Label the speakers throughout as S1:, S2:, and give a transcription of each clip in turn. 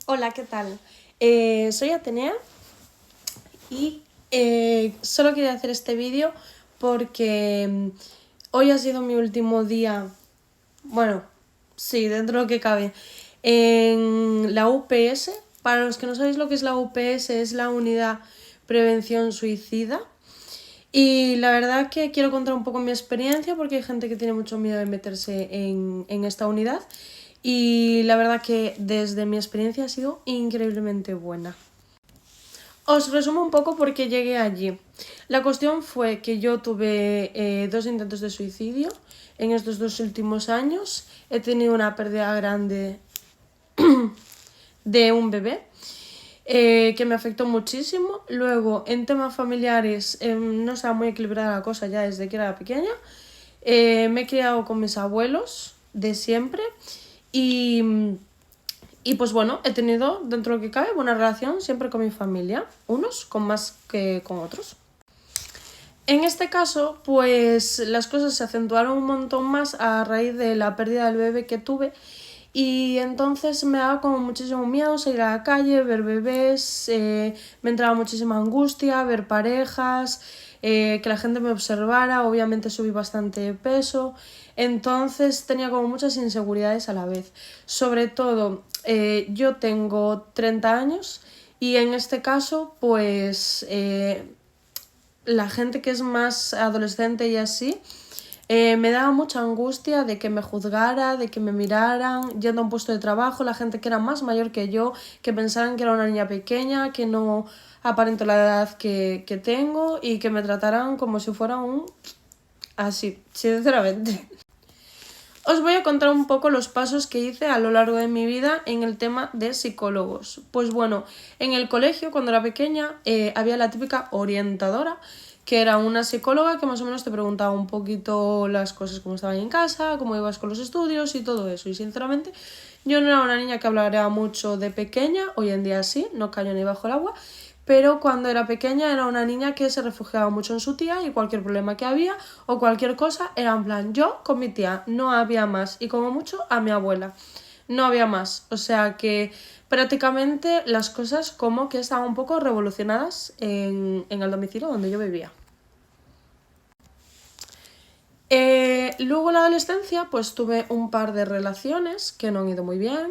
S1: Hola, ¿qué tal? Soy Atenea y solo quería hacer este vídeo porque hoy ha sido mi último día, bueno, sí, dentro de lo que cabe, en la UPS. Para los que no sabéis lo que es la UPS, es la Unidad Prevención Suicida. Y la verdad que quiero contar un poco mi experiencia porque hay gente que tiene mucho miedo de meterse en esta unidad. Y la verdad que desde mi experiencia ha sido increíblemente buena. Os resumo un poco por qué llegué allí. La cuestión fue que yo tuve 2 intentos de suicidio en estos 2 últimos años. He tenido una pérdida grande de un bebé que me afectó muchísimo. Luego, en temas familiares, no estaba muy equilibrada la cosa ya desde que era pequeña. Me he criado con mis abuelos de siempre y pues bueno, he tenido, dentro de lo que cabe, buena relación siempre con mi familia, unos con más que con otros. En este caso, pues las cosas se acentuaron un montón más a raíz de la pérdida del bebé que tuve y entonces me daba como muchísimo miedo salir a la calle, ver bebés, me entraba muchísima angustia, ver parejas, que la gente me observara, obviamente subí bastante peso, entonces tenía como muchas inseguridades a la vez. Sobre todo, yo tengo 30 años y en este caso, pues la gente que es más adolescente y así, me daba mucha angustia de que me juzgara, de que me miraran yendo a un puesto de trabajo, la gente que era más mayor que yo, que pensaran que era una niña pequeña, que no aparento la edad que tengo y que me trataran como si fuera un... así, sinceramente. Os voy a contar un poco los pasos que hice a lo largo de mi vida en el tema de psicólogos. Pues bueno, en el colegio, cuando era pequeña, había la típica orientadora, que era una psicóloga que más o menos te preguntaba un poquito las cosas, cómo estaban en casa, cómo ibas con los estudios y todo eso. Y sinceramente, yo no era una niña que hablara mucho de pequeña, hoy en día sí, no callo ni bajo el agua, pero cuando era pequeña era una niña que se refugiaba mucho en su tía y cualquier problema que había o cualquier cosa era en plan yo con mi tía, no había más, y como mucho a mi abuela, no había más, o sea que prácticamente las cosas como que estaban un poco revolucionadas en el domicilio donde yo vivía. Luego en la adolescencia pues tuve un par de relaciones que no han ido muy bien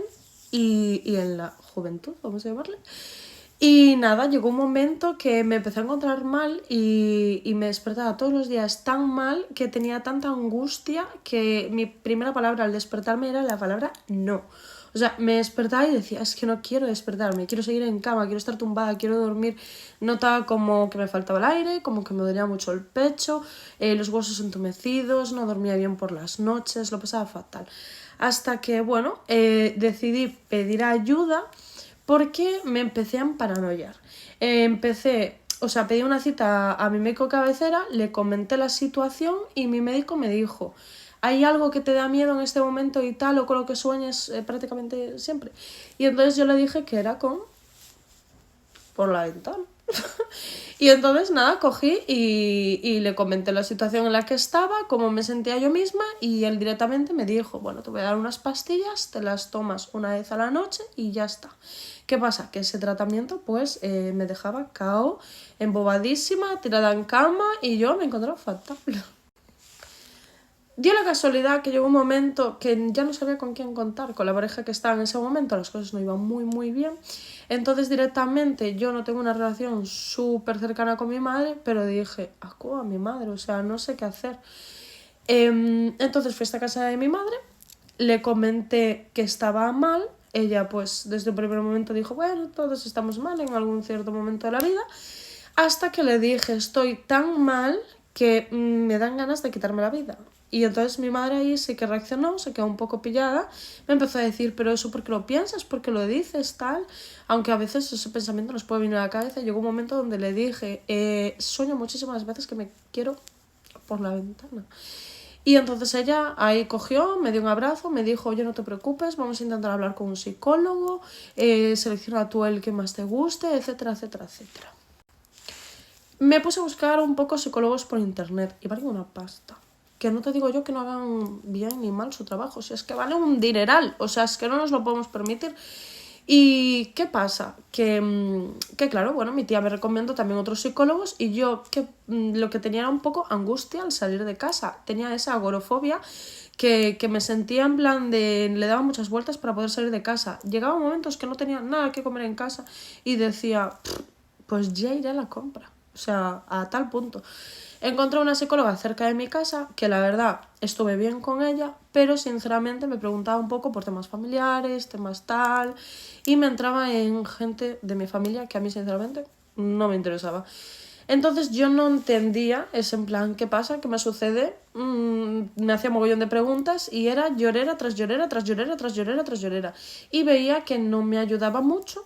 S1: y en la juventud, vamos a llamarle. Y nada, llegó un momento que me empecé a encontrar mal y me despertaba todos los días tan mal que tenía tanta angustia que mi primera palabra al despertarme era la palabra no. O sea, me despertaba y decía, es que no quiero despertarme, quiero seguir en cama, quiero estar tumbada, quiero dormir. Notaba como que me faltaba el aire, como que me dolía mucho el pecho, los huesos entumecidos, no dormía bien por las noches, lo pasaba fatal. Hasta que, bueno, decidí pedir ayuda porque me empecé a emparanoiar. Pedí una cita a mi médico cabecera, le comenté la situación y mi médico me dijo, ¿hay algo que te da miedo en este momento y tal, o con lo que sueñes prácticamente siempre? Y entonces yo le dije que era por la ventana. Y entonces nada, cogí y le comenté la situación en la que estaba, cómo me sentía yo misma, y él directamente me dijo, bueno, te voy a dar unas pastillas, te las tomas una vez a la noche y ya está. ¿Qué pasa? Que ese tratamiento pues me dejaba cao, embobadísima, tirada en cama y yo me encontraba fatal. Dio la casualidad que llegó un momento que ya no sabía con quién contar, con la pareja que estaba en ese momento, las cosas no iban muy bien. Entonces directamente yo no tengo una relación súper cercana con mi madre, pero dije, acudo a mi madre, o sea, no sé qué hacer. Entonces fui a esta casa de mi madre, le comenté que estaba mal, ella pues desde el primer momento dijo, bueno, todos estamos mal en algún cierto momento de la vida, hasta que le dije, estoy tan mal que me dan ganas de quitarme la vida. Y entonces mi madre ahí sí que reaccionó, se quedó un poco pillada, me empezó a decir, pero eso ¿por qué lo piensas? ¿Por qué lo dices? Tal. Aunque a veces ese pensamiento nos puede venir a la cabeza. Llegó un momento donde le dije, sueño muchísimas veces que me quiero por la ventana. Y entonces ella ahí cogió, me dio un abrazo, me dijo, oye, no te preocupes, vamos a intentar hablar con un psicólogo, selecciona tú el que más te guste, etcétera, etcétera, etcétera. Me puse a buscar un poco psicólogos por internet y valen una pasta. Que no te digo yo que no hagan bien ni mal su trabajo, o sea, es que vale un dineral, o sea, es que no nos lo podemos permitir. ¿Y qué pasa? Que claro, bueno, mi tía me recomendó también otros psicólogos y yo lo que tenía era un poco angustia al salir de casa. Tenía esa agorafobia que me sentía en plan de... le daba muchas vueltas para poder salir de casa. Llegaban momentos que no tenía nada que comer en casa y decía, pues ya iré a la compra. O sea, a tal punto. Encontré una psicóloga cerca de mi casa, que la verdad estuve bien con ella, pero sinceramente me preguntaba un poco por temas familiares, temas tal, y me entraba en gente de mi familia que a mí sinceramente no me interesaba. Entonces yo no entendía ese en plan, ¿qué pasa? ¿Qué me sucede? Me hacía mogollón de preguntas y era llorera tras llorera, tras llorera, tras llorera, tras llorera. Y veía que no me ayudaba mucho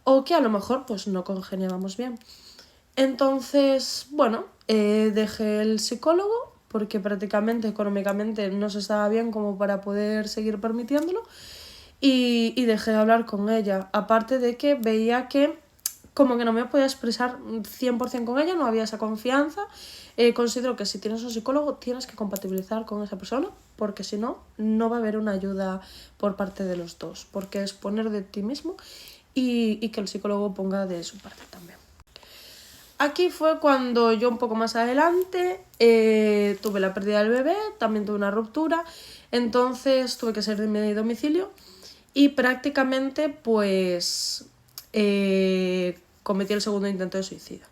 S1: o que a lo mejor pues no congeniábamos bien. Entonces, bueno, dejé el psicólogo porque prácticamente económicamente no se estaba bien como para poder seguir permitiéndolo y dejé de hablar con ella. Aparte de que veía que como que no me podía expresar 100% con ella, no había esa confianza. Considero que si tienes un psicólogo tienes que compatibilizar con esa persona porque si no, no va a haber una ayuda por parte de los dos, porque es poner de ti mismo y que el psicólogo ponga de su parte también. Aquí fue cuando yo un poco más adelante tuve la pérdida del bebé, también tuve una ruptura, entonces tuve que salir de mi domicilio y prácticamente pues cometí el segundo intento de suicidio.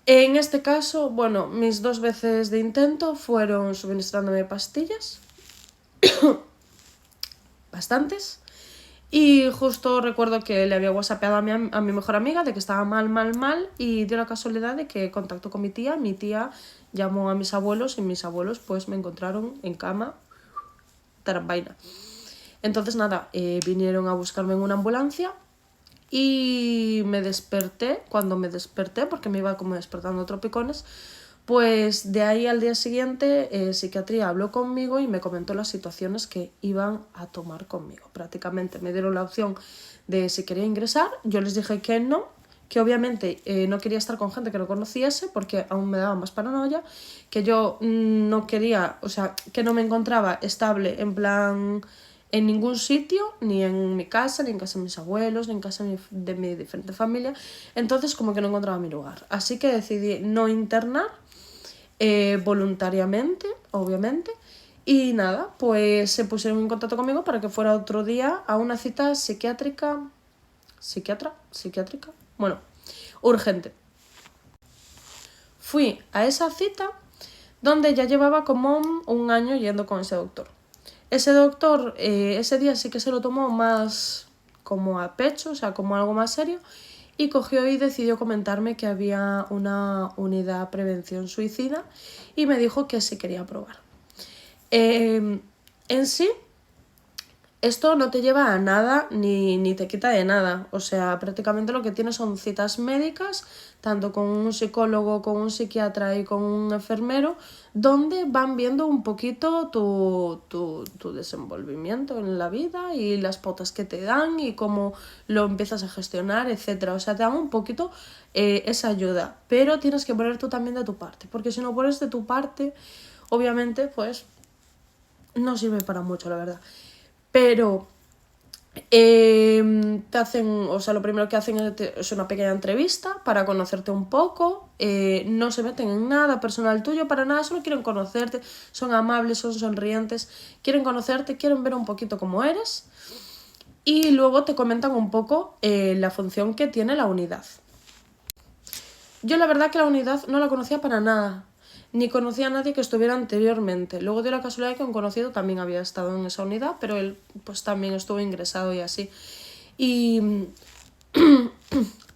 S1: En este caso, bueno, mis 2 veces de intento fueron suministrándome pastillas, bastantes. Y justo recuerdo que le había whatsappeado a mi mejor amiga de que estaba mal y dio la casualidad de que contactó con mi tía llamó a mis abuelos y mis abuelos pues me encontraron en cama, tarambaina. Entonces nada, vinieron a buscarme en una ambulancia y me desperté, cuando me desperté porque me iba como despertando tropicones, pues de ahí al día siguiente psiquiatría habló conmigo y me comentó las situaciones que iban a tomar conmigo. Prácticamente me dieron la opción de si quería ingresar, yo les dije que no, que obviamente no quería estar con gente que no conociese porque aún me daba más paranoia, que yo no quería, o sea, que no me encontraba estable en plan en ningún sitio, ni en mi casa, ni en casa de mis abuelos, ni en casa de mi diferente familia, entonces como que no encontraba mi lugar. Así que decidí no internar voluntariamente, obviamente, y nada, pues se pusieron en contacto conmigo para que fuera otro día a una cita psiquiátrica, bueno, urgente. Fui a esa cita donde ya llevaba como un año yendo con ese doctor. Ese doctor ese día sí que se lo tomó más como a pecho, o sea, como algo más serio, y cogió y decidió comentarme que había una unidad prevención suicida y me dijo que sí quería probar. En sí, esto no te lleva a nada ni te quita de nada. O sea, prácticamente lo que tienes son citas médicas, tanto con un psicólogo, con un psiquiatra y con un enfermero, donde van viendo un poquito tu desenvolvimiento en la vida y las pautas que te dan y cómo lo empiezas a gestionar, etc. O sea, te dan un poquito esa ayuda, pero tienes que poner tú también de tu parte, porque si no pones de tu parte, obviamente, pues no sirve para mucho, la verdad. Pero te hacen, o sea, lo primero que hacen es una pequeña entrevista para conocerte un poco, no se meten en nada personal tuyo, para nada, solo quieren conocerte, son amables, son sonrientes, quieren conocerte, quieren ver un poquito cómo eres y luego te comentan un poco la función que tiene la unidad. Yo la verdad que la unidad no la conocía para nada, ni conocía a nadie que estuviera anteriormente. Luego dio la casualidad de que un conocido también había estado en esa unidad, pero él pues también estuvo ingresado y así. Y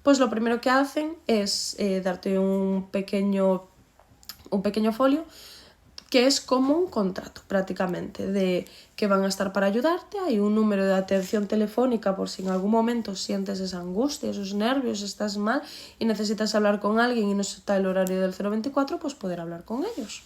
S1: pues lo primero que hacen es darte un pequeño folio que es como un contrato prácticamente, de que van a estar para ayudarte, hay un número de atención telefónica por si en algún momento sientes esa angustia, esos nervios, estás mal y necesitas hablar con alguien y no está el horario del 024, pues poder hablar con ellos.